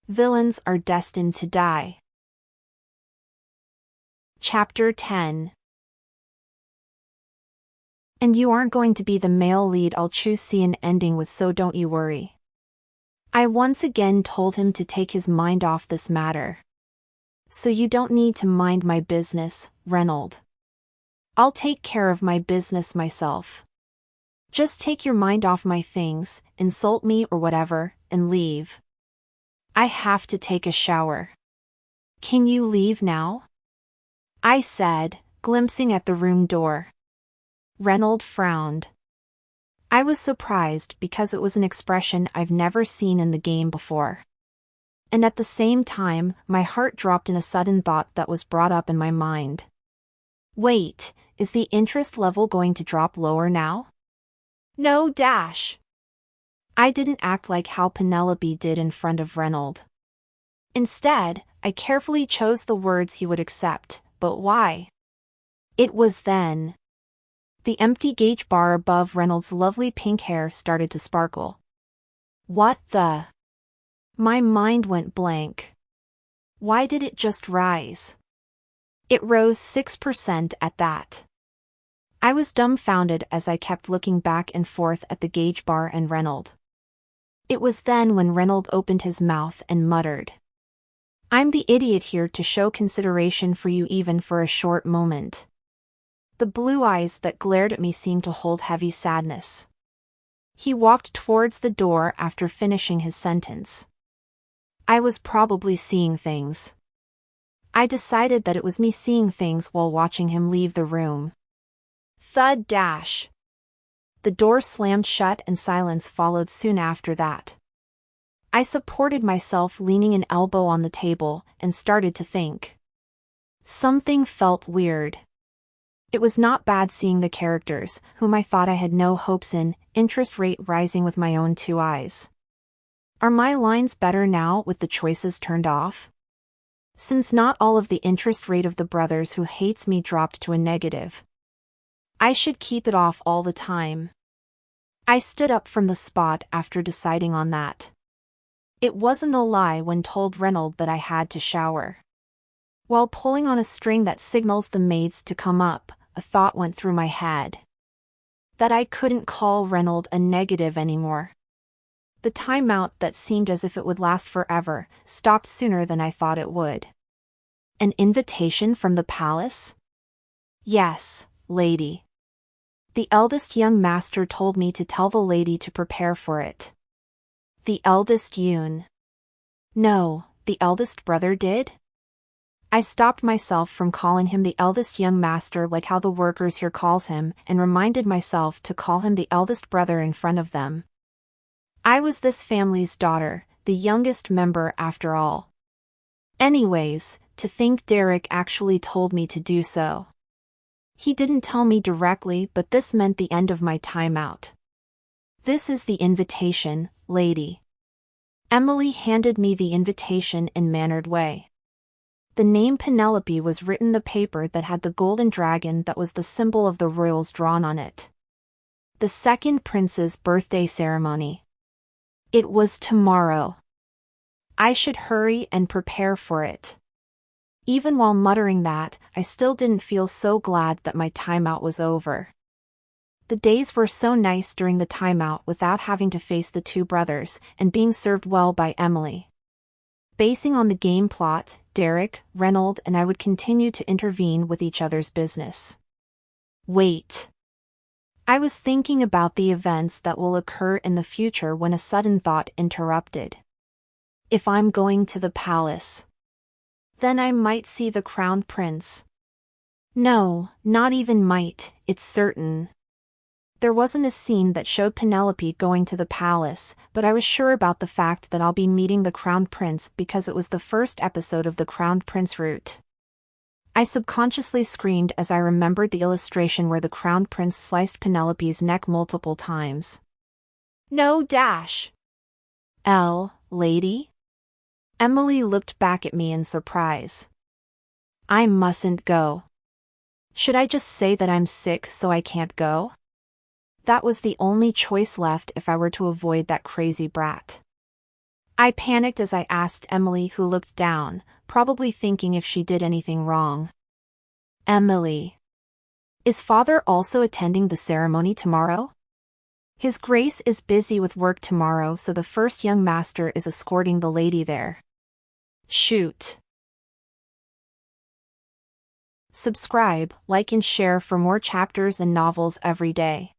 Villains are destined to die. Chapter 10. And you aren't going to be the male lead I'll choose. See an ending with, so don't you worry. I once again told him to take his mind off this matter. So you don't need to mind my business, Reynold. I'll take care of my business myself. Just take your mind off my things, insult me or whatever, and leave. I have to take a shower. Can you leave now? I said, glimpsing at the room door. Reynold frowned. I was surprised because it was an expression I've never seen in the game before. And at the same time, my heart dropped in a sudden thought that was brought up in my mind. Wait, is the interest level going to drop lower now? No dash. I didn't act like how Penelope did in front of Reynold. Instead, I carefully chose the words he would accept, but why? It was then. The empty gauge bar above Reynolds' lovely pink hair started to sparkle. What the? My mind went blank. Why did it just rise? It rose 6% at that. I was dumbfounded as I kept looking back and forth at the gauge bar and Reynold. It was then when Reynold opened his mouth and muttered. I'm the idiot here to show consideration for you even for a short moment. The blue eyes that glared at me seemed to hold heavy sadness. He walked towards the door after finishing his sentence. I was probably seeing things. I decided that it was me seeing things while watching him leave the room. Thud dash. The door slammed shut and silence followed soon after that. I supported myself leaning an elbow on the table and started to think. Something felt weird. It was not bad seeing the characters, whom I thought I had no hopes in, interest rate rising with my own two eyes. Are my lines better now with the choices turned off? Since not all of the interest rate of the brothers who hates me dropped to a negative. I should keep it off all the time. I stood up from the spot after deciding on that. It wasn't a lie when told Reynold that I had to shower. While pulling on a string that signals the maids to come up, a thought went through my head. That I couldn't call Reynold a negative anymore. The timeout that seemed as if it would last forever stopped sooner than I thought it would. An invitation from the palace? Yes, lady. The eldest young master told me to tell the lady to prepare for it. The eldest Yoon. No, the eldest brother did? I stopped myself from calling him the eldest young master like how the workers here calls him and reminded myself to call him the eldest brother in front of them. I was this family's daughter, the youngest member after all. Anyways, to think Derek actually told me to do so. He didn't tell me directly, but this meant the end of my timeout. This is the invitation, lady. Emily handed me the invitation in mannered way. The name Penelope was written on the paper that had the golden dragon that was the symbol of the royals drawn on it. The second prince's birthday ceremony. It was tomorrow. I should hurry and prepare for it. Even while muttering that, I still didn't feel so glad that my timeout was over. The days were so nice during the timeout without having to face the two brothers and being served well by Emily. Basing on the game plot, Derek, Reynold and I would continue to intervene with each other's business. Wait. I was thinking about the events that will occur in the future when a sudden thought interrupted. If I'm going to the palace, then I might see the crown prince. No, not even might, it's certain. There wasn't a scene that showed Penelope going to the palace, but I was sure about the fact that I'll be meeting the crown prince because it was the first episode of the crown prince route. I subconsciously screamed as I remembered the illustration where the crown prince sliced Penelope's neck multiple times. No dash. Lady? Emily looked back at me in surprise. I mustn't go. Should I just say that I'm sick so I can't go? That was the only choice left if I were to avoid that crazy brat. I panicked as I asked Emily, who looked down, probably thinking if she did anything wrong. Emily. Is father also attending the ceremony tomorrow? His Grace is busy with work tomorrow, so the first young master is escorting the lady there. Shoot. Subscribe, like and share for more chapters and novels every day.